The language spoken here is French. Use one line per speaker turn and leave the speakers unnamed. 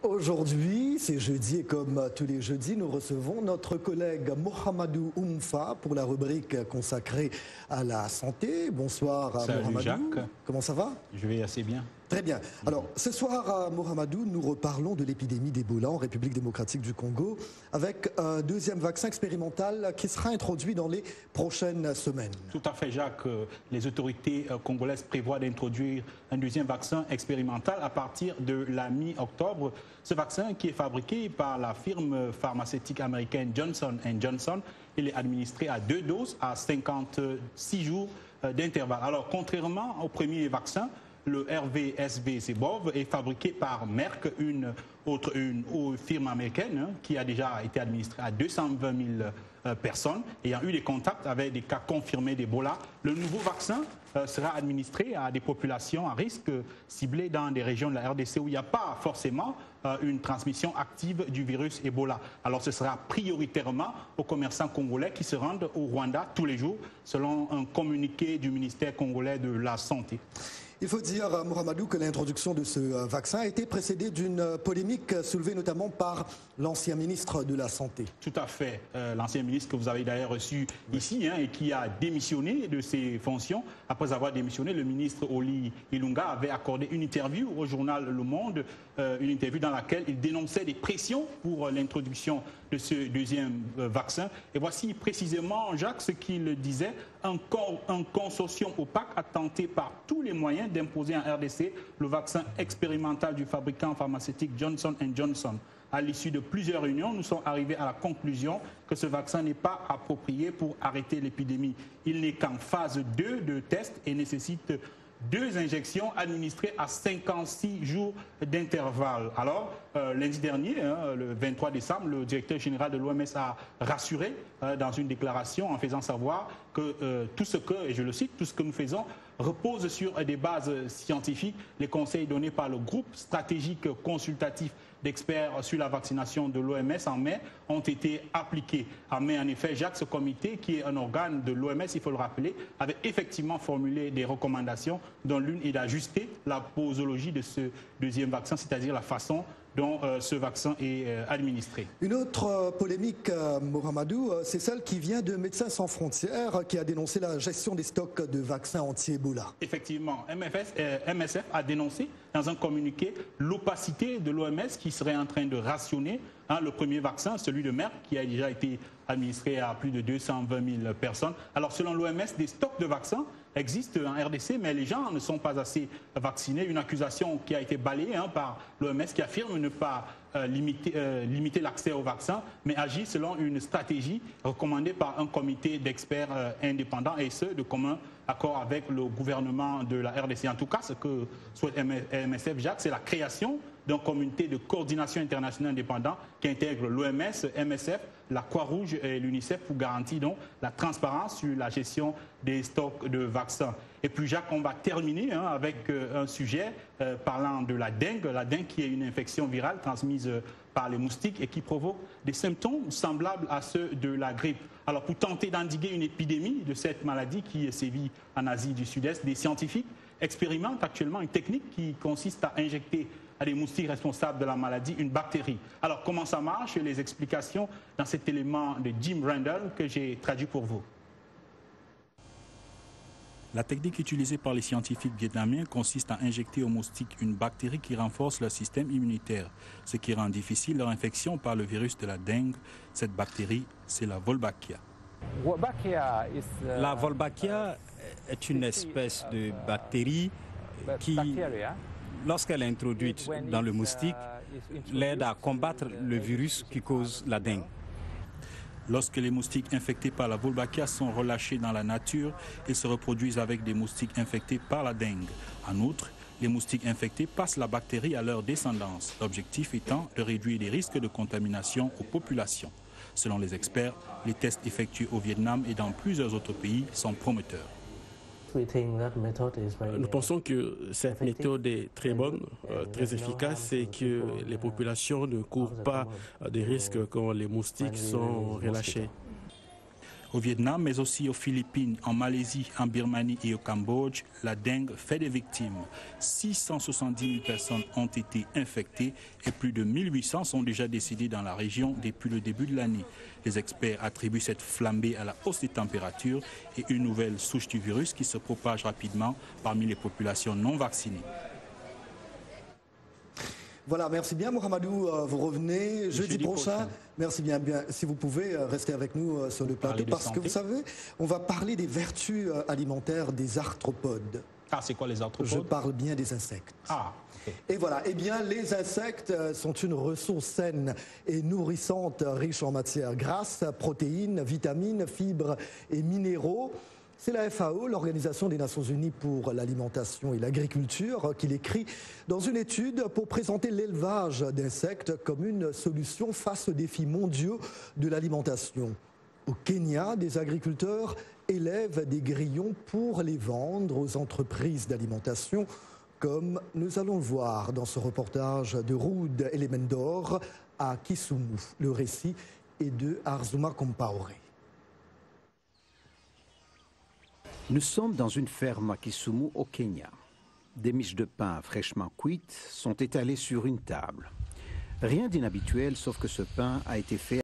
Aujourd'hui, c'est jeudi et comme tous les jeudis, nous recevons notre collègue Mohamedou Oumfa pour la rubrique consacrée à la santé. Bonsoir
Salut
Mohamedou.
Jacques.
Comment ça va?
Je vais assez bien.
Très bien. Alors, ce soir, Mohamedou, nous reparlons de l'épidémie d'Ebola en République démocratique du Congo avec un deuxième vaccin expérimental qui sera introduit dans les prochaines semaines.
Tout à fait, Jacques. Les autorités congolaises prévoient d'introduire un deuxième vaccin expérimental à partir de la mi-octobre. Ce vaccin, qui est fabriqué par la firme pharmaceutique américaine Johnson & Johnson, il est administré à 2 doses à 56 jours d'intervalle. Alors, contrairement au premier vaccin, le RVSV-Sebov est fabriqué par Merck, une firme américaine qui a déjà été administrée à 220 000 personnes ayant eu des contacts avec des cas confirmés d'Ebola. Le nouveau vaccin sera administré à des populations à risque ciblées dans des régions de la RDC où il n'y a pas forcément une transmission active du virus Ebola. Alors ce sera prioritairement aux commerçants congolais qui se rendent au Rwanda tous les jours, selon un communiqué du ministère congolais de la Santé.
Il faut dire, Mohamedou, que l'introduction de ce vaccin a été précédée d'une polémique soulevée notamment par l'ancien ministre de la Santé.
Tout à fait. L'ancien ministre que vous avez d'ailleurs reçu ici et qui a démissionné de ses fonctions. Après avoir démissionné, le ministre Oli Ilunga avait accordé une interview au journal Le Monde, une interview dans laquelle il dénonçait des pressions pour l'introduction de ce deuxième vaccin. Et voici précisément, Jacques, ce qu'il disait. Un consortium opaque a tenté par tous les moyens d'imposer en RDC le vaccin expérimental du fabricant pharmaceutique Johnson & Johnson. À l'issue de plusieurs réunions, nous sommes arrivés à la conclusion que ce vaccin n'est pas approprié pour arrêter l'épidémie. Il n'est qu'en phase 2 de test et nécessite 2 injections administrées à 56 jours d'intervalle. Alors, lundi dernier, le 23 décembre, le directeur général de l'OMS a rassuré dans une déclaration en faisant savoir que tout ce que, et je le cite, tout ce que nous faisons repose sur des bases scientifiques. Les conseils donnés par le groupe stratégique consultatif d'experts sur la vaccination de l'OMS en mai ont été appliqués. En mai, en effet, Jacques, ce comité, qui est un organe de l'OMS, il faut le rappeler, avait effectivement formulé des recommandations dont l'une est d'ajuster la posologie de ce deuxième vaccin, c'est-à-dire la façon dont ce vaccin est administré.
Une autre polémique, Mohamedou, c'est celle qui vient de Médecins sans frontières qui a dénoncé la gestion des stocks de vaccins anti-Ebola.
Effectivement, MSF a dénoncé dans un communiqué l'opacité de l'OMS qui serait en train de rationner le premier vaccin, celui de Merck, qui a déjà été administré à plus de 220 000 personnes. Alors selon l'OMS, des stocks de vaccins existent en RDC, mais les gens ne sont pas assez vaccinés. Une accusation qui a été balayée par l'OMS qui affirme ne pas limiter l'accès au vaccin, mais agir selon une stratégie recommandée par un comité d'experts indépendants et ce, de commun accord avec le gouvernement de la RDC. En tout cas, ce que souhaite MSF, Jacques, c'est la création d'un comité de coordination internationale indépendant qui intègre l'OMS, MSF, la Croix-Rouge et l'UNICEF pour garantir donc la transparence sur la gestion des stocks de vaccins. Et puis Jacques, on va terminer avec un sujet parlant de la dengue qui est une infection virale transmise par les moustiques et qui provoque des symptômes semblables à ceux de la grippe. Alors pour tenter d'endiguer une épidémie de cette maladie qui sévit en Asie du Sud-Est, des scientifiques expérimentent actuellement une technique qui consiste à injecter à des moustiques responsables de la maladie une bactérie. Alors comment ça marche? Les explications dans cet élément de Jim Randall que j'ai traduit pour vous.
La technique utilisée par les scientifiques vietnamiens consiste à injecter aux moustiques une bactérie qui renforce leur système immunitaire, ce qui rend difficile leur infection par le virus de la dengue. Cette bactérie, c'est la Wolbachia.
La Wolbachia est une espèce de bactérie qui, lorsqu'elle est introduite dans le moustique, l'aide à combattre le virus qui cause la dengue.
Lorsque les moustiques infectés par la Wolbachia sont relâchés dans la nature, ils se reproduisent avec des moustiques infectés par la dengue. En outre, les moustiques infectés passent la bactérie à leur descendance, l'objectif étant de réduire les risques de contamination aux populations. Selon les experts, les tests effectués au Vietnam et dans plusieurs autres pays sont prometteurs.
Nous pensons que cette méthode est très bonne, très efficace et que les populations ne courent pas des risques quand les moustiques sont relâchés.
Au Vietnam, mais aussi aux Philippines, en Malaisie, en Birmanie et au Cambodge, la dengue fait des victimes. 670 000 personnes ont été infectées et plus de 1800 sont déjà décédées dans la région depuis le début de l'année. Les experts attribuent cette flambée à la hausse des températures et une nouvelle souche du virus qui se propage rapidement parmi les populations non vaccinées.
Voilà, merci bien Mohamedou, vous revenez jeudi prochain. Merci bien, si vous pouvez rester avec nous sur le plateau, parce que vous savez, on va parler des vertus alimentaires des arthropodes.
Ah, c'est quoi les arthropodes?
Je parle bien des insectes.
Ah, okay.
Et voilà, eh bien les insectes sont une ressource saine et nourrissante, riche en matières grasses, protéines, vitamines, fibres et minéraux. C'est la FAO, l'Organisation des Nations Unies pour l'alimentation et l'agriculture, qui l'écrit dans une étude pour présenter l'élevage d'insectes comme une solution face aux défis mondiaux de l'alimentation. Au Kenya, des agriculteurs élèvent des grillons pour les vendre aux entreprises d'alimentation, comme nous allons le voir dans ce reportage de Ruud Elemendor à Kisumu. Le récit est de Arzuma Compaoré.
Nous sommes dans une ferme à Kisumu au Kenya. Des miches de pain fraîchement cuites sont étalées sur une table. Rien d'inhabituel sauf que ce pain a été fait